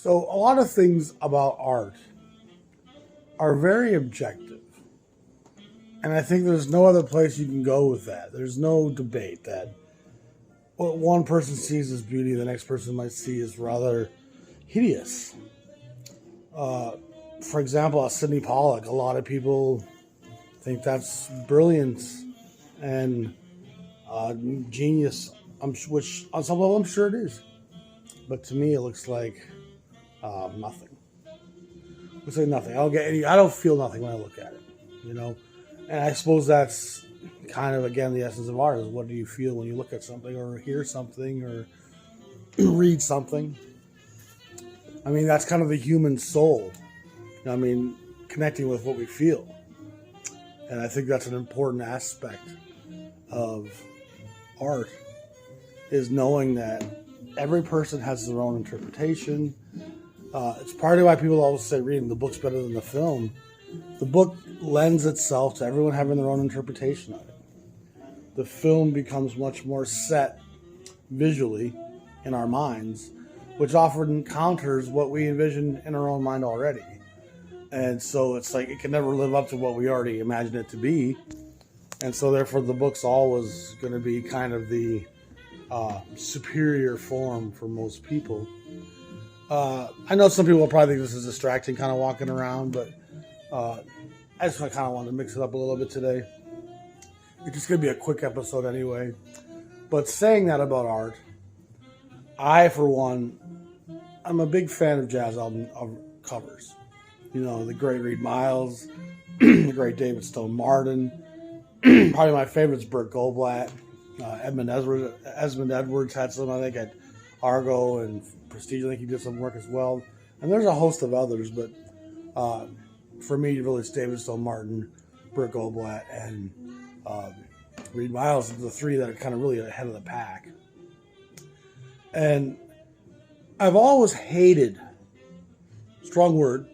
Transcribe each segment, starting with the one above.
So a lot of things about art are very objective. And I think there's no other place you can go with that. There's no debate that what one person sees as beauty, the next person might see as rather hideous. Uh, for example, Sidney Pollock, a lot of people think that's brilliance and genius, which on some level I'm sure it is. But to me, it looks like nothing. Looks like nothing. I don't get any. I don't feel nothing when I look at it. You know, and I suppose that's kind of again the essence of art is what do you feel when you look at something or hear something or read something. I mean, that's kind of the human soul. I mean, connecting with what we feel, and I think that's an important aspect of art is knowing that every person has their own interpretation. It's partly why people always say reading the book's better than the film. The book lends itself to everyone having their own interpretation of it. The film becomes much more set visually in our minds, which often counters what we envision in our own mind already. And so it's like it can never live up to what we already imagined it to be. And so therefore the book's always going to be kind of the superior form for most people. I know some people will probably think this is distracting, kind of walking around, but I just kind of wanted to mix it up a little bit today. It's just going to be a quick episode anyway. But saying that about art, I, for one, I'm a big fan of jazz album covers. You know, the great Reed Miles, the great David Stone Martin. Probably my favorite is Burt Goldblatt. Edmund Edwards had some, I think, at Argo and Prestige. I think he did some work as well. And there's a host of others, but for me, really, it's David Stone Martin, Burt Goldblatt, and Reed Miles, the three that are kind of really ahead of the pack. And I've always hated, strong word,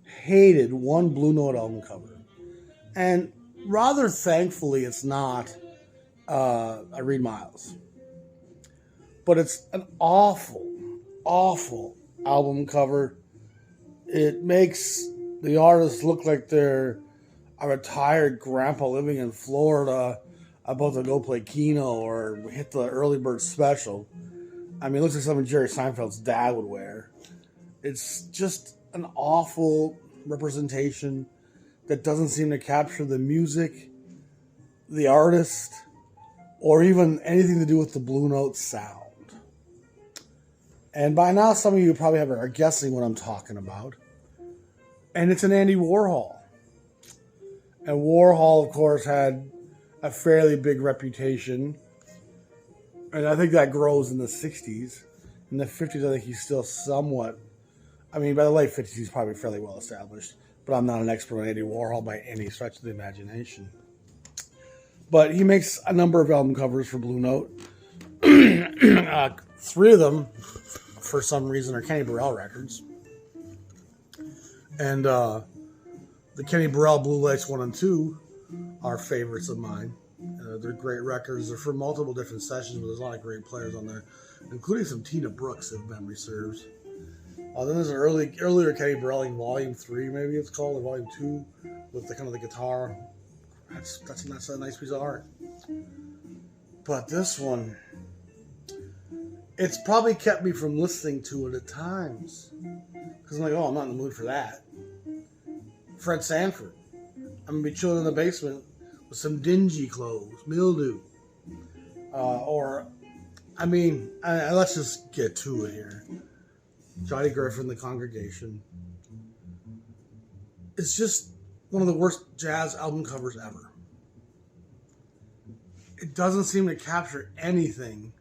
hated one Blue Note album cover. And rather thankfully, it's not a Reed Miles. But it's an awful, awful album cover. It makes the artist look like they're a retired grandpa living in Florida about to go play Keno or hit the early bird special. I mean, it looks like something Jerry Seinfeld's dad would wear. It's just an awful representation that doesn't seem to capture the music, the artist, or even anything to do with the Blue Note sound. And by now, some of you probably are guessing what I'm talking about. And it's an Andy Warhol. And Warhol, of course, had a fairly big reputation. And I think that grows in the 60s. In the 50s, I think he's still somewhat... I mean, by the late 50s, he's probably fairly well established. But I'm not an expert on Andy Warhol by any stretch of the imagination. But he makes a number of album covers for Blue Note. Three of them, for some reason, are Kenny Burrell records. And the Kenny Burrell Blue Lights 1 and 2 are favorites of mine. They're great records. They're from multiple different sessions, but there's a lot of great players on there, including some Tina Brooks, if memory serves. Then there's an earlier Kenny Burrell, Volume 3, maybe it's called, or Volume 2, with the kind of the guitar. That's a nice piece of art. But this one, it's probably kept me from listening to it at times. Because I'm like, I'm not in the mood for that. Fred Sanford. I'm going to be chilling in the basement with some dingy clothes, mildew. Let's just get to it here. Johnny Griffin, The Congregation. It's just one of the worst jazz album covers ever. It doesn't seem to capture anything.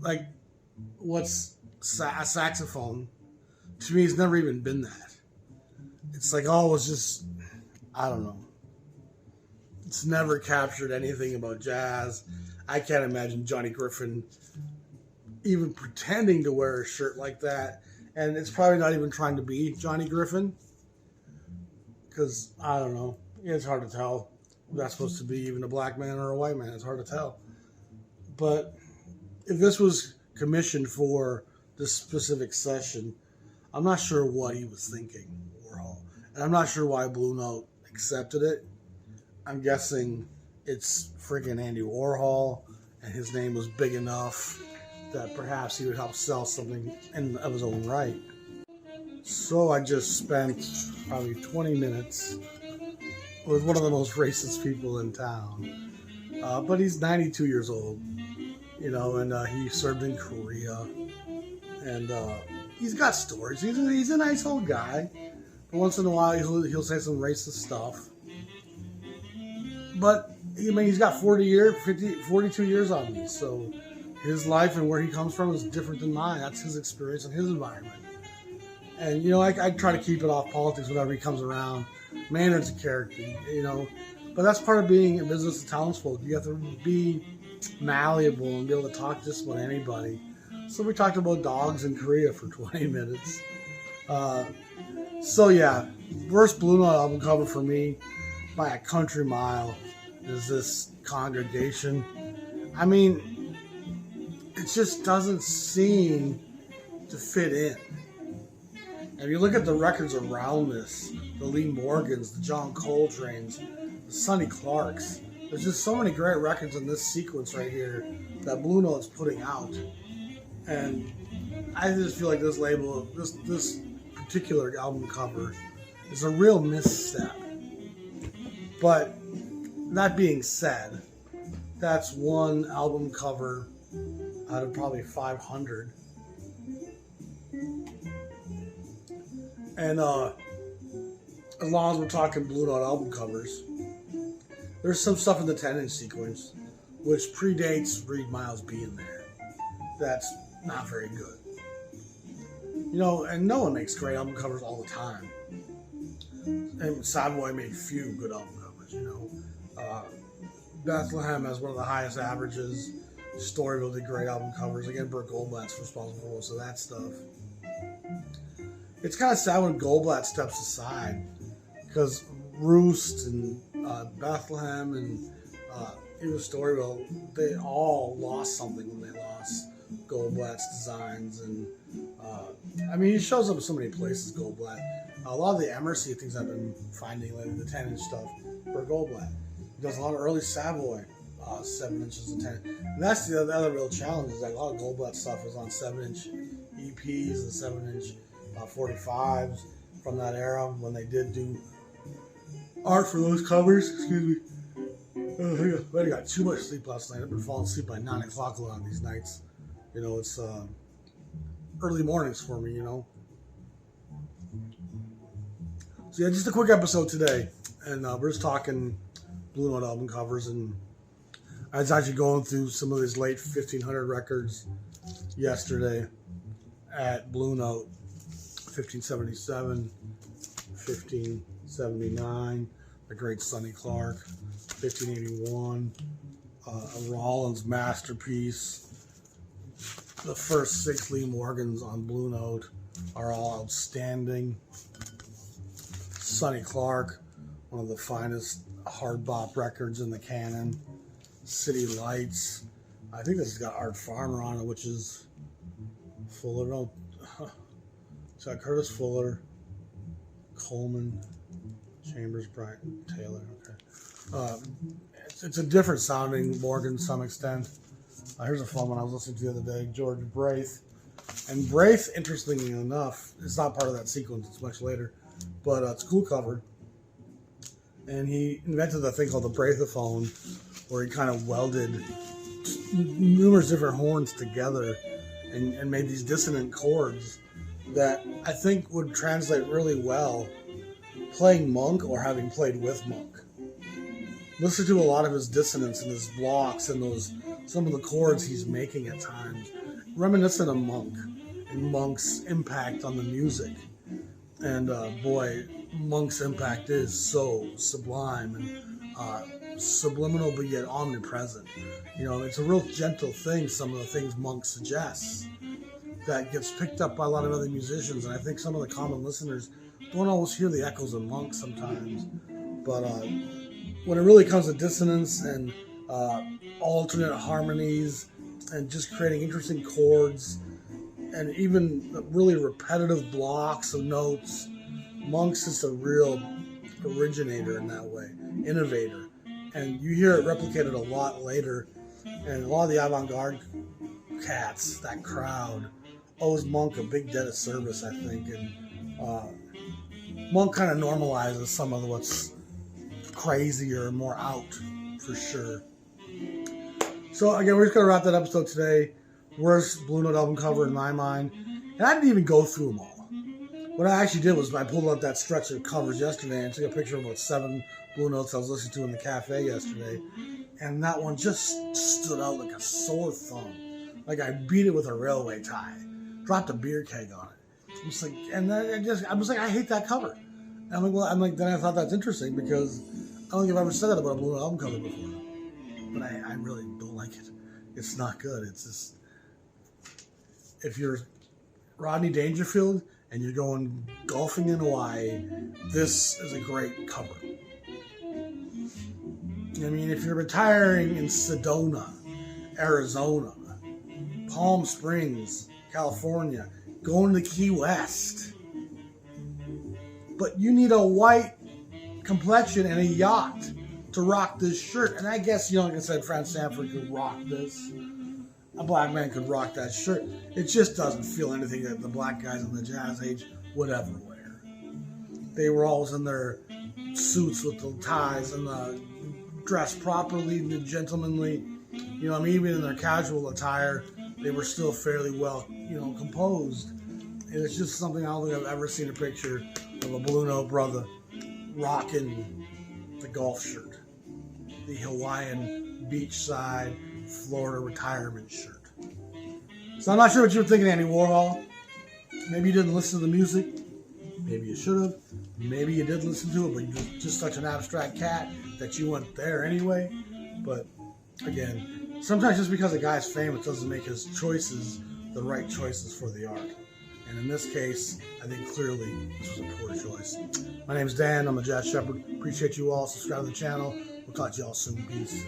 Like, what's a saxophone? To me, it's never even been that. It's like, it's just, I don't know. It's never captured anything about jazz. I can't imagine Johnny Griffin even pretending to wear a shirt like that. And it's probably not even trying to be Johnny Griffin. Because, I don't know. It's hard to tell. That's supposed to be even a black man or a white man. It's hard to tell. But if this was commissioned for this specific session. I'm not sure what he was thinking, Warhol. And I'm not sure why Blue Note accepted it. I'm guessing it's freaking Andy Warhol, and his name was big enough that perhaps he would help sell something of his own right. So I just spent probably 20 minutes with one of the most racist people in town. But he's 92 years old, and he served in Korea. And he's got stories. He's a nice old guy. But once in a while, he'll say some racist stuff. But, he's got 42 years on me. So his life and where he comes from is different than mine. That's his experience and his environment. And, I try to keep it off politics whenever he comes around. Maynard's a character, But that's part of being in business with townsfolk. You have to be malleable and be able to talk to just about anybody. So we talked about dogs in Korea for 20 minutes. Worst Blue Note album cover for me by a country mile is this Congregation. It just doesn't seem to fit in. And if you look at the records around this, the Lee Morgans, the John Coltrane's, the Sonny Clarks, there's just so many great records in this sequence right here that Blue Note's putting out. And I just feel like this label, this particular album cover is a real misstep. But that being said, that's one album cover out of probably 500. And as long as we're talking Blue Note album covers, there's some stuff in the 10-inch sequence which predates Reed Miles being there. That's not very good. And no one makes great album covers all the time. And Savoy made few good album covers, Bethlehem has one of the highest averages. Storyville did great album covers. Again, Burt Goldblatt's responsible for most of that stuff. It's kind of sad when Goldblatt steps aside, because Roost and Bethlehem and even Storyville, they all lost something when they lost Goldblatt's designs. And he shows up in so many places, Goldblatt. A lot of the Emercy things I've been finding lately, the 10-inch stuff, for Goldblatt. He does a lot of early Savoy, 7 inches and 10. And that's the other real challenge, is that a lot of Goldblatt stuff is on 7-inch EPs and 7-inch 45s from that era when they did do art for those covers. Excuse me. I got too much sleep last night. I've been falling asleep by 9 o'clock a lot of these nights. It's early mornings for me, So yeah, just a quick episode today. And we're just talking Blue Note album covers. And I was actually going through some of these late 1500 records yesterday at Blue Note. 1577, 1579, the great Sonny Clark, 1581, a Rollins masterpiece. The first 6 Lee Morgans on Blue Note are all outstanding. Sonny Clark, one of the finest hard bop records in the canon. City Lights, I think this has got Art Farmer on it, which is Fuller. No, it's got Curtis Fuller, Coleman, Chambers, Bryant, Taylor. Okay, it's a different sounding Morgan to some extent. Here's a fun one I was listening to the other day, George Braith. And Braith, interestingly enough, it's not part of that sequence, it's much later, but it's a cool cover. And he invented a thing called the Braithophone, where he kind of welded numerous different horns together and made these dissonant chords that I think would translate really well playing Monk or having played with Monk. Listen to a lot of his dissonance and his blocks and some of the chords he's making at times, reminiscent of Monk and Monk's impact on the music. And boy, Monk's impact is so sublime and subliminal, but yet omnipresent. It's a real gentle thing, some of the things Monk suggests, that gets picked up by a lot of other musicians. And I think some of the common listeners don't always hear the echoes of Monk sometimes. But when it really comes to dissonance and alternate harmonies and just creating interesting chords, and even really repetitive blocks of notes. Monk's just a real originator in that way, innovator. And you hear it replicated a lot later. And a lot of the avant-garde cats, that crowd, owes Monk a big debt of service, I think. And Monk kind of normalizes some of what's crazier, more out, for sure. So again, we're just going to wrap that episode today. Worst Blue Note album cover in my mind. And I didn't even go through them all. What I actually did was I pulled up that stretch of covers yesterday and took a picture of about 7 Blue Notes I was listening to in the cafe yesterday. And that one just stood out like a sore thumb. Like I beat it with a railway tie. Dropped a beer keg on it. I was like, and then I was like, I hate that cover. And I'm like, then I thought that's interesting because I don't think I've ever said that about a Blue Note album cover before. But I really don't like it. It's not good. It's just, if you're Rodney Dangerfield and you're going golfing in Hawaii, this is a great cover. I mean, if you're retiring in Sedona, Arizona, Palm Springs, California, going to Key West, but you need a white complexion and a yacht to rock this shirt. And I guess, like I said, Fran Sanford could rock this. A black man could rock that shirt. It just doesn't feel anything that the black guys in the jazz age would ever wear. They were always in their suits with the ties and dressed properly and gentlemanly. Even in their casual attire, they were still fairly well, composed. And it's just something I don't think I've ever seen a picture of a Blue Note brother rocking the golf shirt, the Hawaiian beachside Florida retirement shirt. So I'm not sure what you were thinking, Andy Warhol. Maybe you didn't listen to the music. Maybe you should have. Maybe you did listen to it, but you're just such an abstract cat that you went there anyway. But again, sometimes just because a guy's famous doesn't make his choices the right choices for the art. And in this case, I think clearly this was a poor choice. My name's Dan. I'm a Jazz Shepherd. Appreciate you all. Subscribe to the channel. We'll talk to you all soon. Peace.